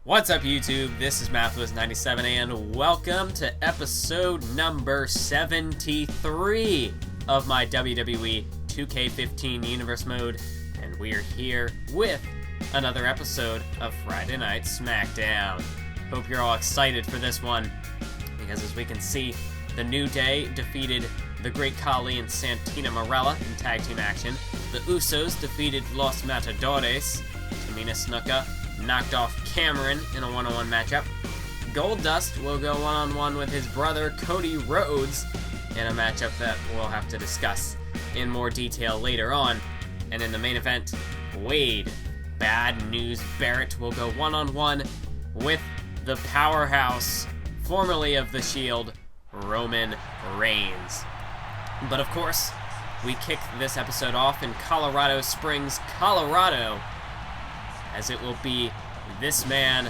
What's up, YouTube? This is Mathwas97, and welcome to episode number 73 of my WWE 2K15 Universe Mode, and we're here with another episode of Friday Night SmackDown. Hope you're all excited for this one, because as we can see, the New Day defeated the Great Khali and Santina Marella in tag team action. The Usos defeated Los Matadores. Tamina Snuka knocked off Cameron in a one-on-one matchup. Goldust will go one-on-one with his brother Cody Rhodes in a matchup that we'll have to discuss in more detail later on. And in the main event, Wade Bad News Barrett will go one-on-one with the powerhouse, formerly of the Shield, Roman Reigns. But of course, we kick this episode off in Colorado Springs, Colorado, as it will be this man,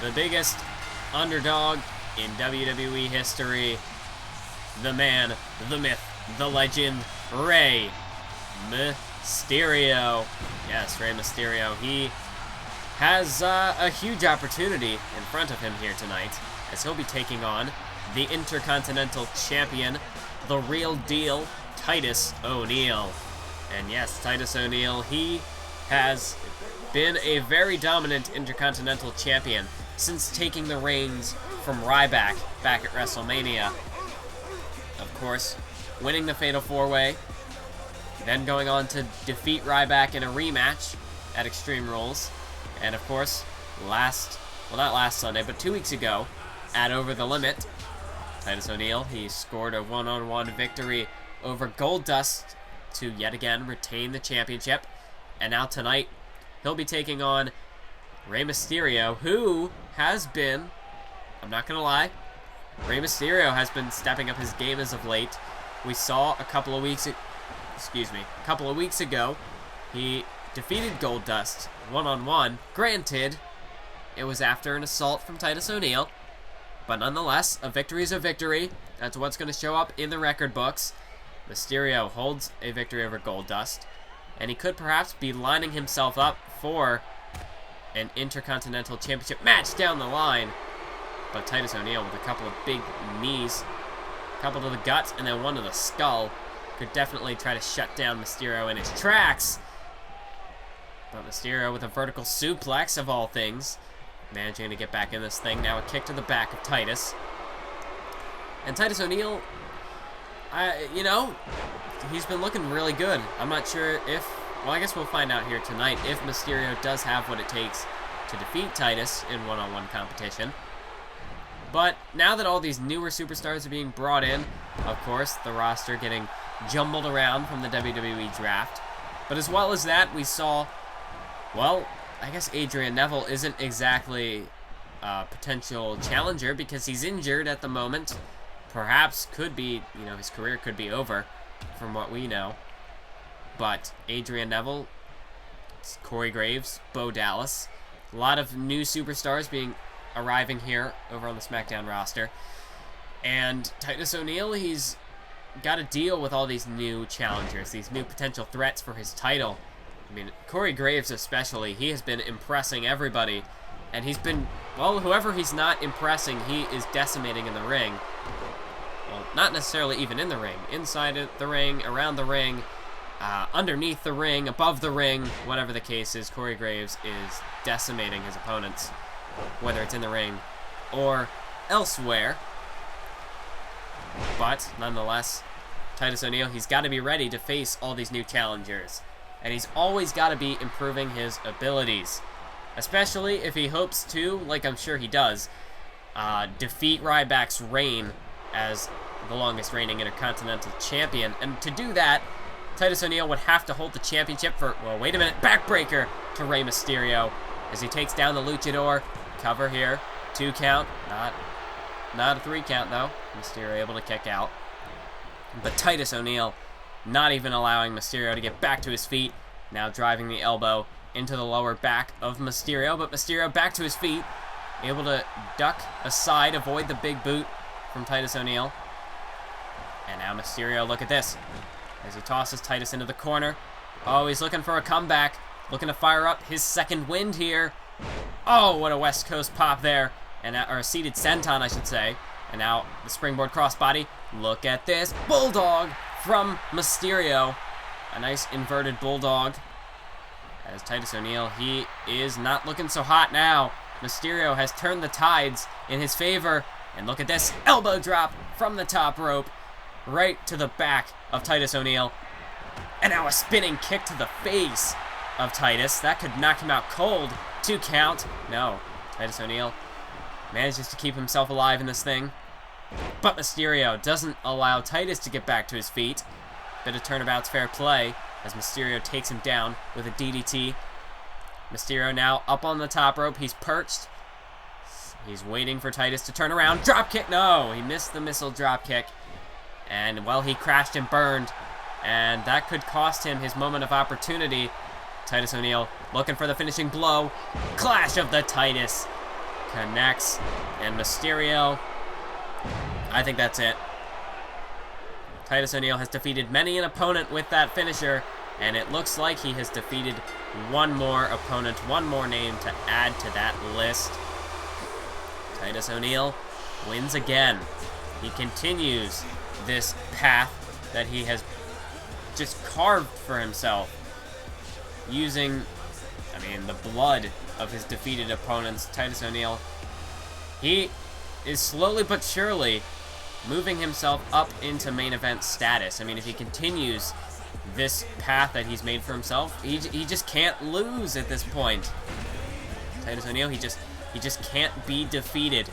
the biggest underdog in WWE history, the man, the myth, the legend, Rey Mysterio. Yes, Rey Mysterio. He has a huge opportunity in front of him here tonight, as he'll be taking on the Intercontinental Champion, the real deal, Titus O'Neil. And yes, Titus O'Neil, he has been a very dominant Intercontinental Champion since taking the reins from Ryback back at WrestleMania. Of course, winning the Fatal 4-Way, then going on to defeat Ryback in a rematch at Extreme Rules, and of course, not last Sunday, but 2 weeks ago, at Over the Limit, Titus O'Neil, he scored a one-on-one victory over Goldust to yet again retain the championship. And now tonight, he'll be taking on Rey Mysterio, who has been, I'm not going to lie, Rey Mysterio has been stepping up his game as of late. We saw a couple of weeks ago, he defeated Goldust one-on-one. Granted, it was after an assault from Titus O'Neil, but nonetheless, a victory is a victory. That's what's going to show up in the record books. Mysterio holds a victory over Goldust, and he could perhaps be lining himself up for an Intercontinental Championship match down the line. But Titus O'Neil, with a couple of big knees, a couple to the guts, and then one to the skull, could definitely try to shut down Mysterio in his tracks. But Mysterio with a vertical suplex, of all things, managing to get back in this thing. Now a kick to the back of Titus. And Titus O'Neil, he's been looking really good. I'm not sure if, well, I guess we'll find out here tonight if Mysterio does have what it takes to defeat Titus in one-on-one competition. But now that all these newer superstars are being brought in, of course, the roster getting jumbled around from the WWE draft. But as well as that, we saw, well, I guess Adrian Neville isn't exactly a potential challenger because he's injured at the moment. Perhaps could be, his career could be over from what we know. But Adrian Neville, Corey Graves, Bo Dallas, a lot of new superstars arriving here over on the SmackDown roster. And Titus O'Neil, he's got to deal with all these new challengers, these new potential threats for his title. I mean, Corey Graves especially, he has been impressing everybody. And he's been, well, whoever he's not impressing, he is decimating in the ring. Well, not necessarily even in the ring. Inside the ring, around the ring, underneath the ring, above the ring, whatever the case is, Corey Graves is decimating his opponents, whether it's in the ring or elsewhere. But, nonetheless, Titus O'Neil, he's got to be ready to face all these new challengers. And he's always got to be improving his abilities. Especially if he hopes to, like I'm sure he does, defeat Ryback's reign as the longest reigning Intercontinental Champion. And to do that, Titus O'Neil would have to hold the championship for, well, wait a minute, backbreaker to Rey Mysterio as he takes down the Luchador. Cover here, 2 count, not a 3 count though. Mysterio able to kick out. But Titus O'Neil not even allowing Mysterio to get back to his feet. Now driving the elbow into the lower back of Mysterio, but Mysterio back to his feet, able to duck aside, avoid the big boot from Titus O'Neil. And now Mysterio, look at this, as he tosses Titus into the corner. Oh, he's looking for a comeback, looking to fire up his second wind here. Oh, what a West Coast pop there. Or a seated senton, I should say. And now the springboard crossbody. Look at this. Bulldog from Mysterio. A nice inverted bulldog. As Titus O'Neil, he is not looking so hot now. Mysterio has turned the tides in his favor. And look at this. Elbow drop from the top rope. Right to the back of Titus O'Neil. And now a spinning kick to the face of Titus. That could knock him out cold. 2 count. No. Titus O'Neil manages to keep himself alive in this thing. But Mysterio doesn't allow Titus to get back to his feet. Bit of turnabout's fair play as Mysterio takes him down with a DDT. Mysterio now up on the top rope. He's perched. He's waiting for Titus to turn around. Drop kick. No, he missed the missile drop kick. And, well, he crashed and burned. And that could cost him his moment of opportunity. Titus O'Neil looking for the finishing blow. Clash of the Titus. Connects. And Mysterio, I think that's it. Titus O'Neil has defeated many an opponent with that finisher, and it looks like he has defeated one more opponent, one more name to add to that list. Titus O'Neil wins again. He continues this path that he has just carved for himself, using, the blood of his defeated opponents. Titus O'Neil, he is slowly but surely moving himself up into main event status. If he continues this path that he's made for himself, he just can't lose at this point. Titus O'Neil, he just can't be defeated.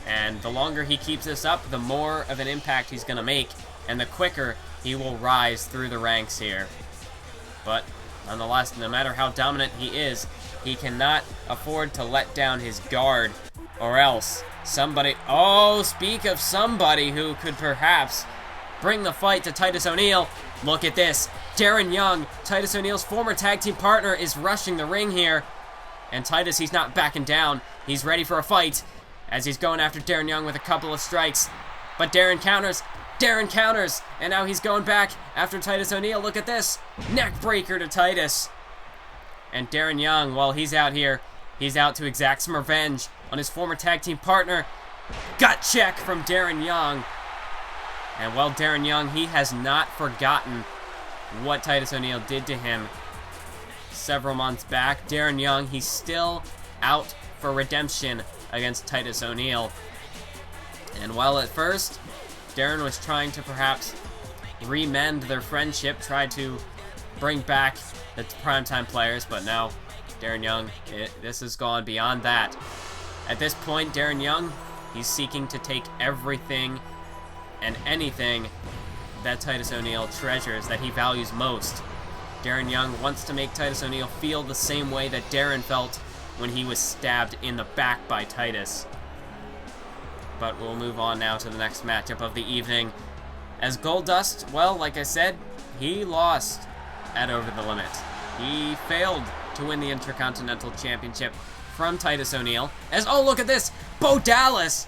And the longer he keeps this up, the more of an impact he's going to make, and the quicker he will rise through the ranks here. But nonetheless, no matter how dominant he is, he cannot afford to let down his guard, or else somebody... Oh, speak of somebody who could perhaps bring the fight to Titus O'Neil. Look at this. Darren Young, Titus O'Neil's former tag team partner, is rushing the ring here. And Titus, he's not backing down. He's ready for a fight as he's going after Darren Young with a couple of strikes. But Darren counters. Darren counters. And now he's going back after Titus O'Neil. Look at this. Neck breaker to Titus. And Darren Young, while he's out here, he's out to exact some revenge on his former tag team partner. Gut check from Darren Young. And well, Darren Young, he has not forgotten what Titus O'Neil did to him several months back. Darren Young, he's still out for redemption against Titus O'Neil. And while at first, Darren was trying to perhaps remend their friendship, try to bring back the primetime players, but now Darren Young, this has gone beyond that. At this point, Darren Young, he's seeking to take everything and anything that Titus O'Neil treasures, that he values most. Darren Young wants to make Titus O'Neil feel the same way that Darren felt when he was stabbed in the back by Titus. But we'll move on now to the next matchup of the evening. As Goldust, well, like I said, he lost at Over the Limit. He failed to win the Intercontinental Championship from Titus O'Neil. Oh, look at this! Bo Dallas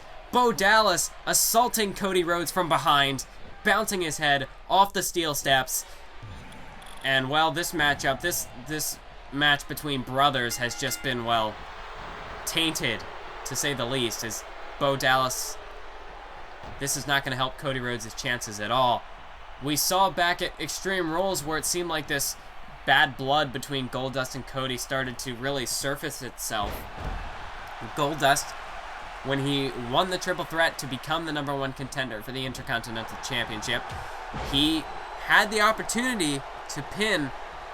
assaulting Cody Rhodes from behind, bouncing his head off the steel steps. And, well, this matchup, this match between brothers has just been, well, tainted, to say the least, as Bo Dallas, this is not going to help Cody Rhodes' chances at all. We saw back at Extreme Rules where it seemed like this bad blood between Goldust and Cody started to really surface itself. Goldust, when he won the triple threat to become the #1 contender for the Intercontinental Championship, he had the opportunity to pin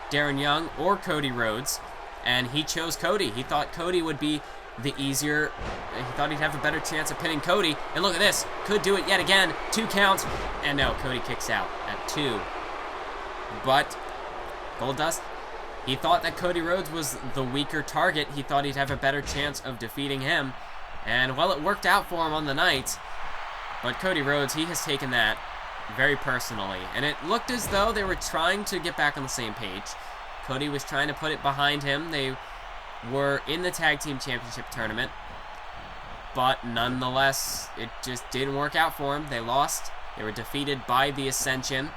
Darren Young or Cody Rhodes, and he chose Cody. He thought Cody would be the easier, he thought he'd have a better chance of pinning Cody, and look at this, could do it yet again, 2 counts, and no, Cody kicks out at 2. But Goldust, he thought that Cody Rhodes was the weaker target. He thought he'd have a better chance of defeating him, and well, it worked out for him on the night. But Cody Rhodes, he has taken that very personally, and it looked as though they were trying to get back on the same page. Cody was trying to put it behind him. They were in the Tag Team Championship tournament, but nonetheless, it just didn't work out for him. They lost. They were defeated by the Ascension,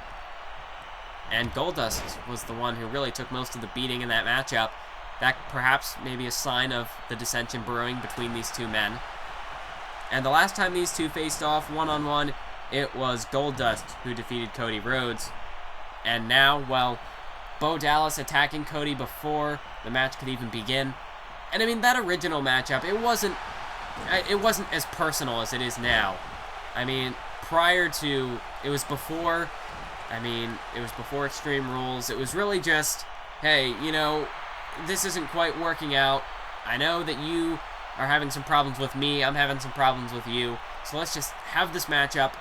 and Goldust was the one who really took most of the beating in that matchup. that perhaps maybe a sign of the dissension brewing between these two men. And the last time these two faced off one-on-one, it was Goldust who defeated Cody Rhodes. And now, well, Bo Dallas attacking Cody before the match could even begin. And I mean, that original matchup, it wasn't as personal as it is now. I mean, it was before Extreme Rules. It was really just, hey, you know, this isn't quite working out. I know that you are having some problems with me. I'm having some problems with you. So let's just have this matchup.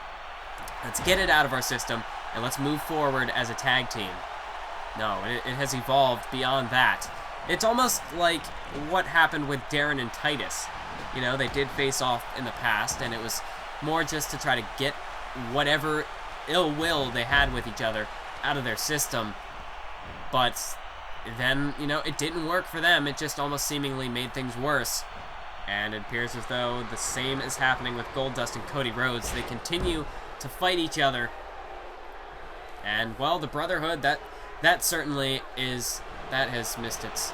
Let's get it out of our system, and let's move forward as a tag team. No, it has evolved beyond that. It's almost like what happened with Darren and Titus. You know, they did face off in the past, and it was more just to try to get whatever ill will they had with each other out of their system. But then, you know, it didn't work for them. It just almost seemingly made things worse. And it appears as though the same is happening with Goldust and Cody Rhodes. They continue to fight each other. And, well, the Brotherhood, that certainly is, that has missed its,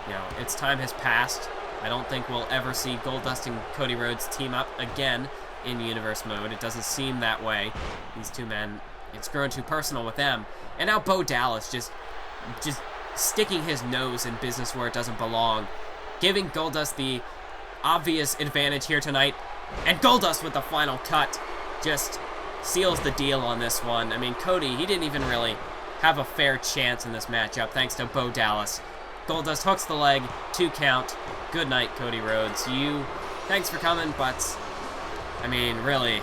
you know, its time has passed. I don't think we'll ever see Goldust and Cody Rhodes team up again in Universe Mode. It doesn't seem that way. These two men, it's grown too personal with them. And now Bo Dallas just sticking his nose in business where it doesn't belong, giving Goldust the obvious advantage here tonight. And Goldust with the final cut just seals the deal on this one. I mean, Cody, he didn't even really have a fair chance in this matchup thanks to Bo Dallas. Goldust hooks the leg, 2 count. Good night, Cody Rhodes. Thanks for coming, but I mean, really,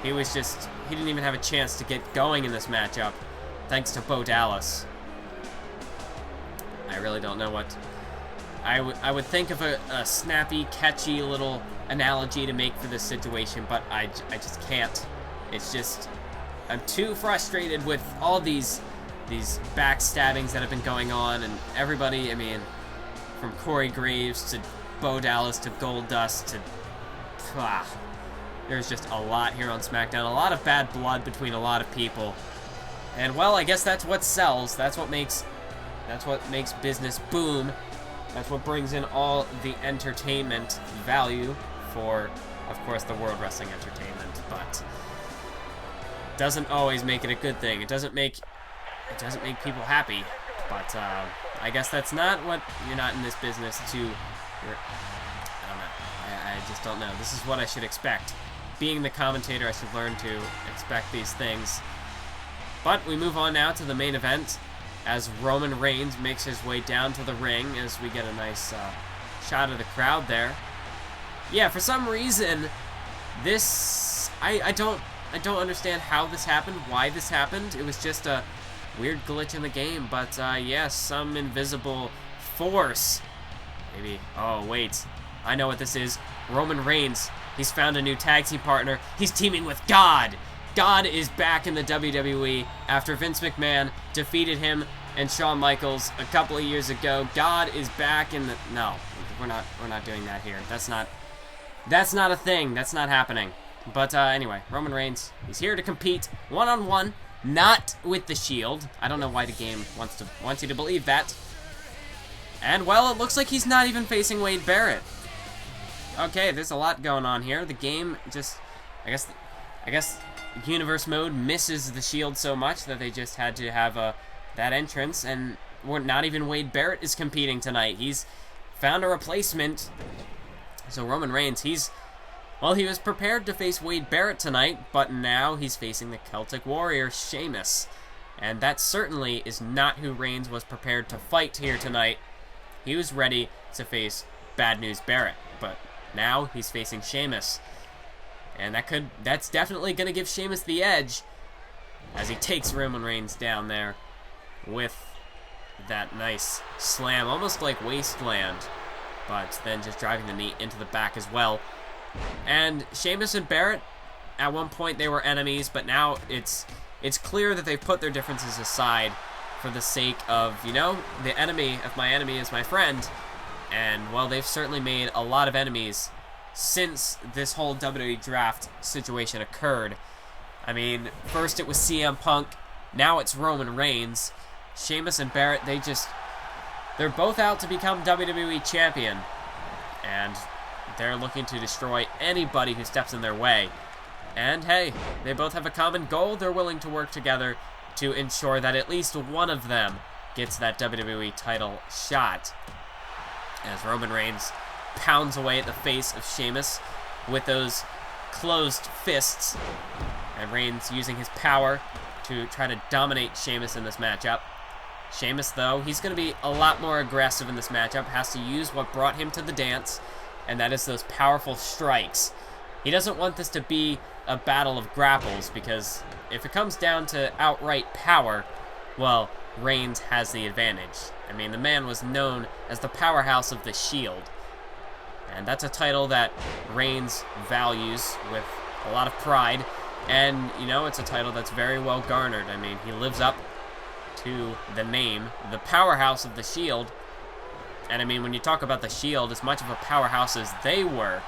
he didn't even have a chance to get going in this matchup thanks to Bo Dallas. I really don't know what I would think of a snappy, catchy little analogy to make for this situation, but I just can't. It's just, I'm too frustrated with all these backstabbings that have been going on, and everybody, I mean, from Corey Graves to Bo Dallas to Goldust to, there's just a lot here on SmackDown, a lot of bad blood between a lot of people. And well, I guess that's what sells. That's what makes business boom. That's what brings in all the entertainment value for, of course, the World Wrestling Entertainment, but doesn't always make it a good thing. It doesn't make people happy, but I guess that's not what, you're not in this business to, I don't know, I just don't know. This is what I should expect. Being the commentator, I should learn to expect these things. But we move on now to the main event as Roman Reigns makes his way down to the ring as we get a nice shot of the crowd there. Yeah, for some reason, this, I don't understand how this happened, why this happened. It was just a weird glitch in the game, but yes, some invisible force. Maybe, oh wait, I know what this is. Roman Reigns, he's found a new tag team partner. He's teaming with God. God is back in the WWE after Vince McMahon defeated him and Shawn Michaels a couple of years ago. God is back in the, no, we're not doing that here. That's not a thing. That's not happening. But anyway, Roman Reigns, he's here to compete one-on-one, not with the Shield. I don't know why the game wants you to believe that. And well, it looks like he's not even facing Wade Barrett. Okay, there's a lot going on here. The game just, I guess Universe Mode misses the Shield so much that they just had to have that entrance, and not even Wade Barrett is competing tonight. He's found a replacement. So Roman Reigns, he was prepared to face Wade Barrett tonight, but now he's facing the Celtic Warrior, Sheamus. And that certainly is not who Reigns was prepared to fight here tonight. He was ready to face Bad News Barrett, but now he's facing Sheamus. And that's definitely going to give Sheamus the edge as he takes Roman Reigns down there with that nice slam, almost like Wasteland, but then just driving the knee into the back as well. And Sheamus and Barrett, at one point they were enemies, but now it's clear that they've put their differences aside for the sake of, you know, the enemy of my enemy is my friend. And, well, they've certainly made a lot of enemies since this whole WWE draft situation occurred. I mean, first it was CM Punk, now it's Roman Reigns. Sheamus and Barrett, they're both out to become WWE Champion. And they're looking to destroy anybody who steps in their way. And hey, they both have a common goal. They're willing to work together to ensure that at least one of them gets that WWE title shot. As Roman Reigns pounds away at the face of Sheamus with those closed fists. And Reigns using his power to try to dominate Sheamus in this matchup. Sheamus, though, he's going to be a lot more aggressive in this matchup. Has to use what brought him to the dance, and that is those powerful strikes. He doesn't want this to be a battle of grapples, because if it comes down to outright power, well, Reigns has the advantage. I mean, the man was known as the powerhouse of the Shield. And that's a title that Reigns values with a lot of pride. And, you know, it's a title that's very well garnered. I mean, he lives up to the name, the powerhouse of the Shield. And, I mean, when you talk about the Shield, as much of a powerhouse as they were,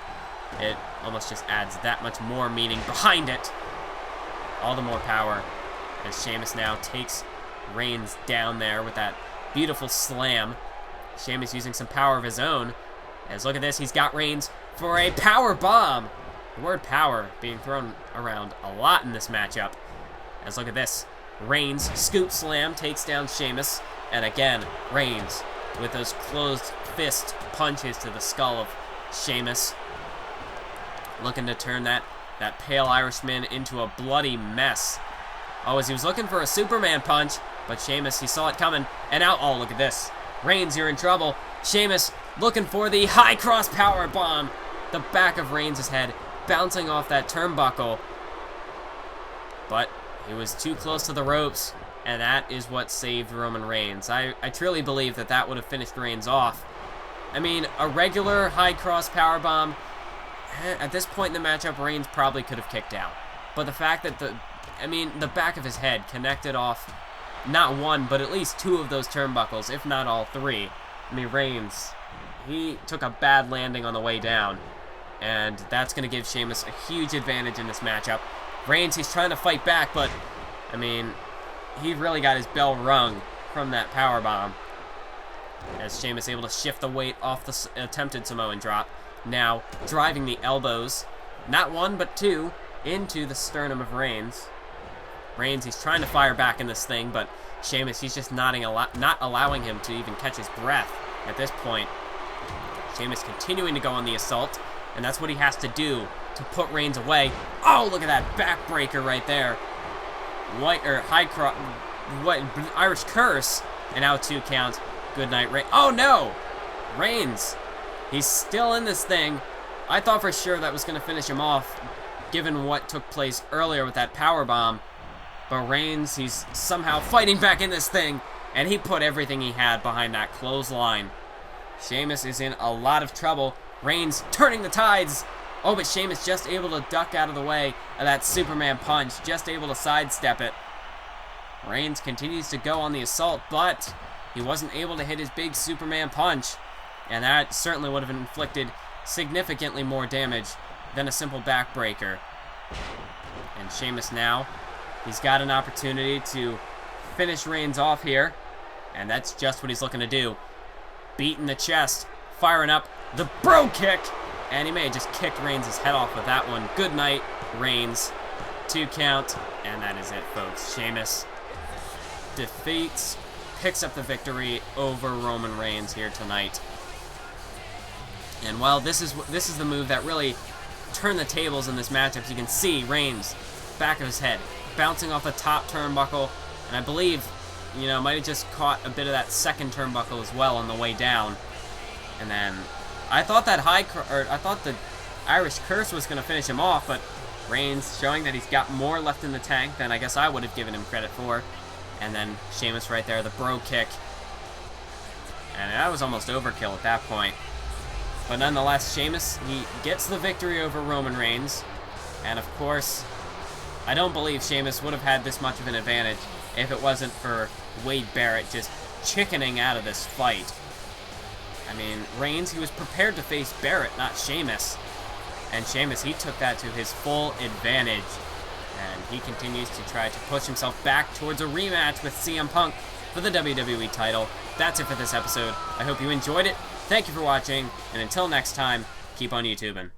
it almost just adds that much more meaning behind it. All the more power as Sheamus now takes Reigns down there with that beautiful slam. Sheamus using some power of his own. As look at this, he's got Reigns for a power bomb. The word power being thrown around a lot in this matchup. As look at this, Reigns scoop slam takes down Sheamus. And again, Reigns with those closed fist punches to the skull of Sheamus. Looking to turn that pale Irishman into a bloody mess. Oh, as he was looking for a Superman punch, but Sheamus, he saw it coming, and out. Oh, look at this. Reigns, you're in trouble. Sheamus looking for the high cross power bomb. The back of Reigns' head bouncing off that turnbuckle. But he was too close to the ropes, and that is what saved Roman Reigns. I truly believe that that would have finished Reigns off. I mean, a regular high cross power bomb, at this point in the matchup, Reigns probably could have kicked out. But the fact that the back of his head connected off not one, but at least two of those turnbuckles, if not all three. I mean, Reigns, he took a bad landing on the way down, and that's going to give Sheamus a huge advantage in this matchup. Reigns, he's trying to fight back, but, I mean, he really got his bell rung from that powerbomb. As Sheamus able to shift the weight off the attempted Samoan drop. Now, driving the elbows, not one, but two, into the sternum of Reigns. Reigns, he's trying to fire back in this thing, but Sheamus, he's just not allowing him to even catch his breath at this point. Sheamus continuing to go on the assault, and that's what he has to do to put Reigns away. Oh, look at that backbreaker right there. Irish curse, and now 2 count. Good night, Reigns. Oh, no! Reigns, he's still in this thing. I thought for sure that was going to finish him off, given what took place earlier with that powerbomb. But Reigns, he's somehow fighting back in this thing, and he put everything he had behind that clothesline. Sheamus is in a lot of trouble. Reigns turning the tides. Oh, but Sheamus just able to duck out of the way of that Superman punch, just able to sidestep it. Reigns continues to go on the assault, but he wasn't able to hit his big Superman punch, and that certainly would have inflicted significantly more damage than a simple backbreaker. And Sheamus now, he's got an opportunity to finish Reigns off here, and that's just what he's looking to do. Beating the chest, firing up the bro kick, and he may have just kicked Reigns' head off with that one. Good night, Reigns. 2 count, and that is it, folks. Sheamus picks up the victory over Roman Reigns here tonight. And while this is the move that really turned the tables in this matchup, you can see Reigns, back of his head, bouncing off the top turnbuckle, and I believe, might have just caught a bit of that second turnbuckle as well on the way down. And then I thought the Irish curse was going to finish him off, but Reigns showing that he's got more left in the tank than I guess I would have given him credit for. And then Sheamus right there, the bro kick. And that was almost overkill at that point. But nonetheless, Sheamus, he gets the victory over Roman Reigns. And of course, I don't believe Sheamus would have had this much of an advantage if it wasn't for Wade Barrett just chickening out of this fight. I mean, Reigns, he was prepared to face Barrett, not Sheamus. And Sheamus, he took that to his full advantage. And he continues to try to push himself back towards a rematch with CM Punk for the WWE title. That's it for this episode. I hope you enjoyed it. Thank you for watching, and until next time, keep on YouTubing.